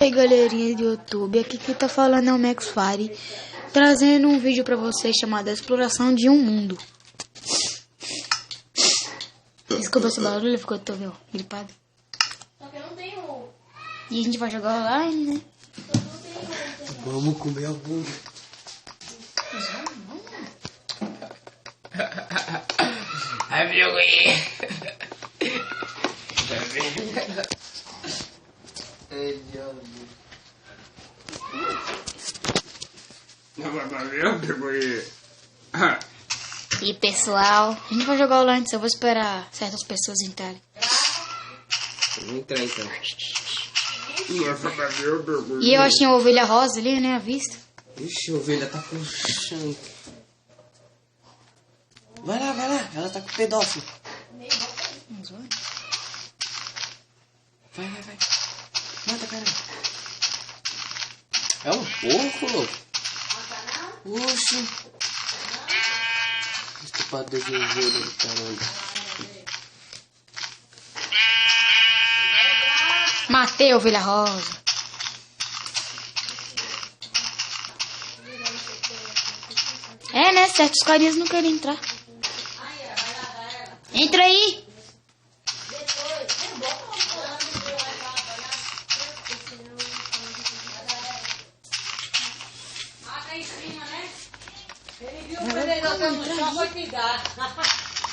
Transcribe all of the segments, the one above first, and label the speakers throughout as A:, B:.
A: E aí galerinha do YouTube, aqui quem tá falando é o MaxFire, trazendo um vídeo pra vocês chamado Exploração de um Mundo. Desculpa esse barulho, ficou todo gripado.
B: Só que eu não tenho.
A: E a gente vai jogar online, né?
C: Vamos comer hambúrguer.
D: Ai, vergonha.
A: E pessoal, a gente vai jogar online, só vou esperar certas pessoas entrarem.
D: Vamos entrar então.
A: E eu achei uma ovelha rosa ali, né? À vista.
D: Ixi, a ovelha tá com chão. Vai lá, ela tá com pedófilo. Vai. Mata, caramba. É um porco, louco. Oxi. Estupado de ovelha, caramba.
A: Matei a ovelha rosa. É, né? Certos carinhas não querem entrar. Entra aí.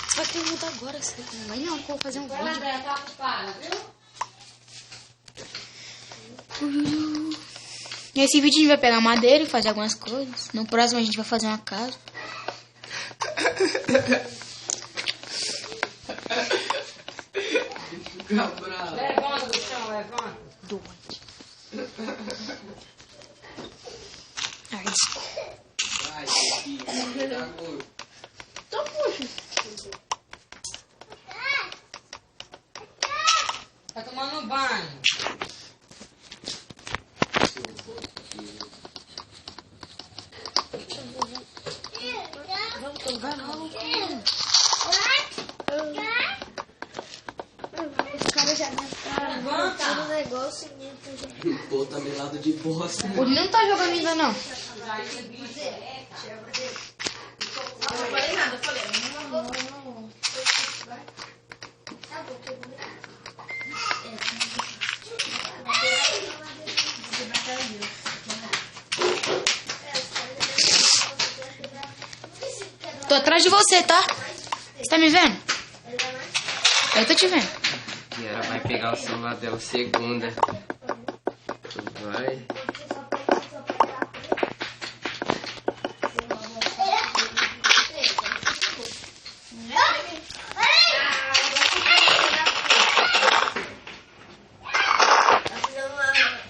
A: Você vai ter que mudar agora, você não vai não, que eu vou fazer um vídeo. Nesse vídeo a gente vai pegar madeira e fazer algumas coisas. No próximo a gente vai fazer uma casa.
B: Levanta do chão, levanta.
A: Doente. Ai, desculpa.
B: Então puxa. Tá tomando banho.
E: Os caras já montaram um negócio e
D: O pô tá meio lado de bosta.
A: O não tá jogando ainda não.
B: Eu não falei nada, eu falei.
A: Tô atrás de você, tá? Você tá me vendo? Eu tô te vendo.
D: E ela vai pegar o celular dela segunda. Vai.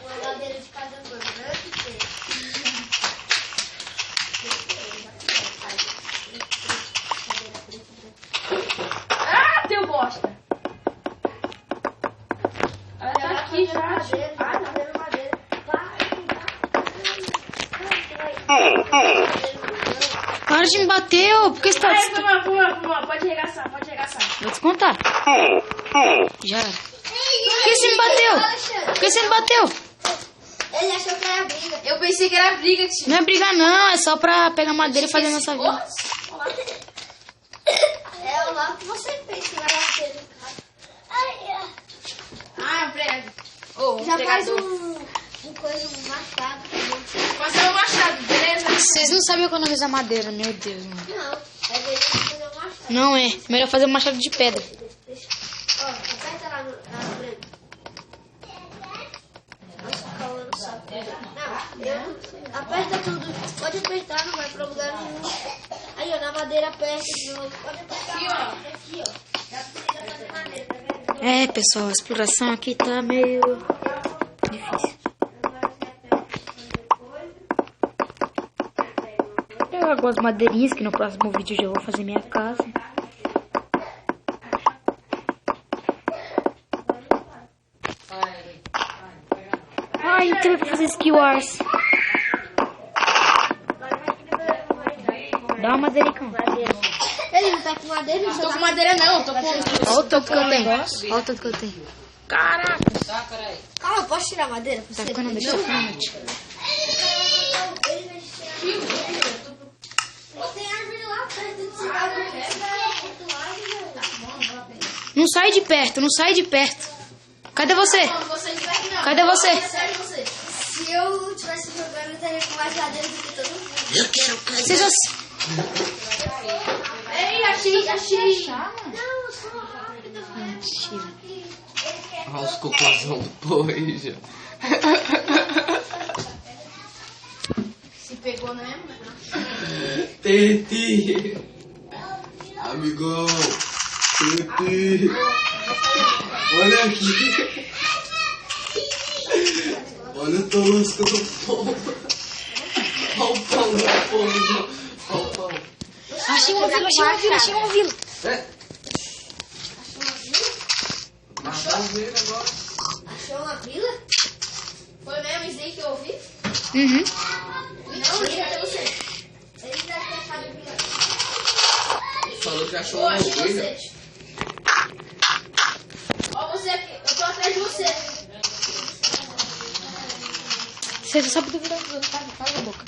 E: uma ladeira de cada coisa, né?
B: Ah, teu bosta. Ela tá aqui já. Ah, não.
A: Para de me bater, ô. Por que você tá...
B: Ai, vamos, pode arregaçar.
A: Vou descontar. Já era. Por que você me bateu? Por que você me bateu?
E: Ele achou que era briga.
B: Eu pensei que era briga, tio.
A: Não é brigar não, é só pra pegar madeira e fazer nossa vida.
E: É o lá que você pensa que era ladeira.
B: Ah, prego. Ô,
E: Já faz
B: pregador.
E: um coisa, um machado.
B: Passar o machado, beleza?
A: Vocês não sabem economizar madeira, meu Deus, mano.
E: Não, é dele que fazer um machado.
A: Não é. Melhor fazer um machado de pedra.
E: Ó, aperta lá no branco. Nossa, o Cauã não sabe. Não, aperta tudo. Pode apertar, não vai pra lugar nenhum. Aí, ó, na madeira aperta de novo. Pode apertar.
B: Aqui, ó.
E: Aqui, ó. Já precisa fazer madeira, tá vendo?
A: É, pessoal, a exploração aqui tá meio difícil. Eu gosto de madeirinhas, que no próximo vídeo eu já vou fazer minha casa. Ai, entrei pra fazer skill wars. Dá uma madeira aí, cão.
E: Ele não tá com madeira, ele
B: Não
E: só
B: tô
E: tá
B: com madeira não, tô com...
A: Olha o tanto que eu tenho. Olha o tanto que eu tenho.
B: Caraca. Tá, peraí.
E: Calma Ó, posso tirar a madeira pra
A: Tá
E: você?
A: ficando, deixa eu ficar na noite.
E: Tem árvore lá perto de cidade.
A: Não sai de perto, não sai de perto. Cadê você? Cadê você?
E: Se eu tivesse jogando, eu estaria com mais madeira do que todo mundo.
C: Eu quero cair.
A: Vocês já...
B: Ei, achei.
E: Não, só rápido.
A: Mentira.
D: Olha os cocôzão do povo aí já.
B: Se pegou, não é?
C: Tete. Amigão. Tete. Olha aqui. Olha o tosco do povo. Olha o pão do povo. Olha o pão.
A: Achei uma vila, achei uma vila.
C: É.
D: Matar o verde agora.
E: Achou uma vila?
B: Foi mesmo isso aí que eu ouvi?
A: Uhum.
B: Não, liga até você.
E: Eles devem ter achado a vila.
D: Falou que achou
B: Ô,
D: uma
B: achei
D: ovelha.
B: você. Ó, você aqui. Eu tô atrás de você.
A: Você só pode virar cala a boca.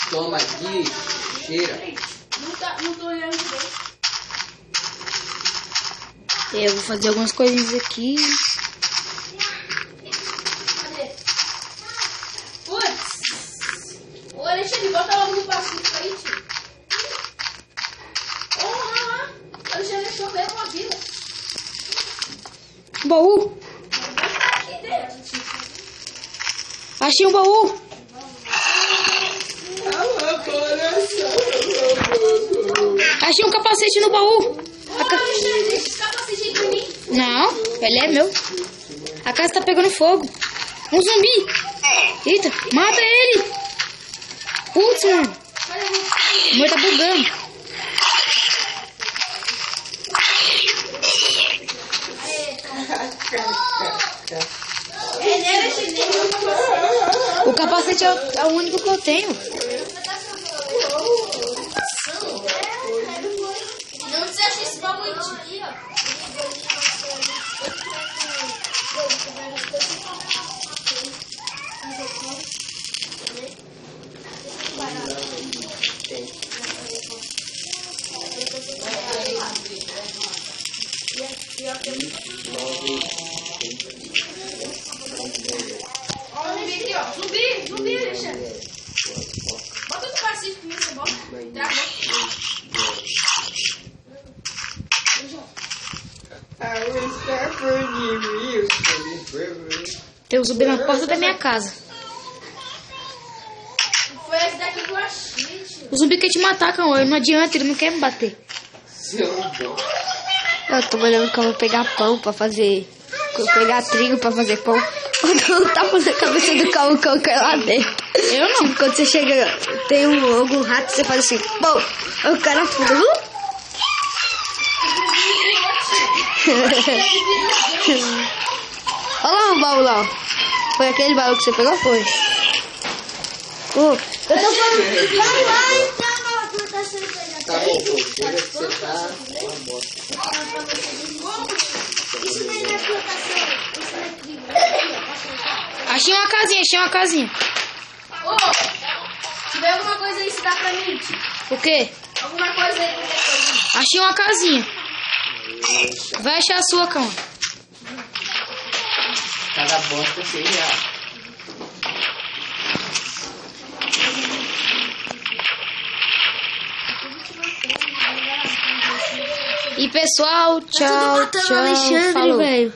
D: Toma aqui, cheira.
B: Não tô olhando direito.
A: Eu vou fazer algumas coisinhas aqui.
B: Cadê? Putz. Ô, Alexandre, bota logo no pacífico aí, tio. Ô, Alexandre achou mesmo uma vila.
A: Baú.
B: Aqui dentro, tio.
A: Achei um baú. Achei um capacete no baú.
B: Alexandre, deixa esse capacete aí pra mim.
A: Não, ele é meu. A casa tá pegando fogo. Um zumbi. Eita, mata ele. Putz, mano. O meu tá bugando. O capacete é o único que eu tenho.
B: Não você acha esse baú aí, tio? Ó, zumbi aqui, ó. Zumbi, Alexandre. Bota no pacífico nisso, bota. Travou.
A: Tem um zumbi na porta da minha casa.
B: Foi esse daqui que eu achei, tio.
A: O zumbi quer te matar, Cauã. Não adianta, ele não quer me bater.
D: Seu bom.
E: Eu tô olhando que eu vou pegar pão pra fazer. Vou pegar trigo pra fazer pão. Quando tá na cabeça do cão que é lá dentro.
A: Eu não.
E: Tipo, quando você chega, tem algum rato, você faz assim, pão. Aí o cara fura. Olha lá o baú lá, ó. Foi aquele baú que você pegou? Foi. Eu tô falando. Vai lá então, a plantação da
D: Tá bom, pô. Chega que você tá.
E: Isso não é plantação. Isso não é trigo.
A: Achei uma casinha.
B: Ô, se tiver alguma coisa aí, se dá pra mim, tio.
A: O quê?
B: Alguma coisa aí, qualquer coisa.
A: Achei uma casinha. Vai achar a sua, Cauã.
D: Cada bosta é 100 reais.
A: E pessoal, tchau,
E: matando o
A: tchau.
E: Alexandre,
A: Falou.
E: velho.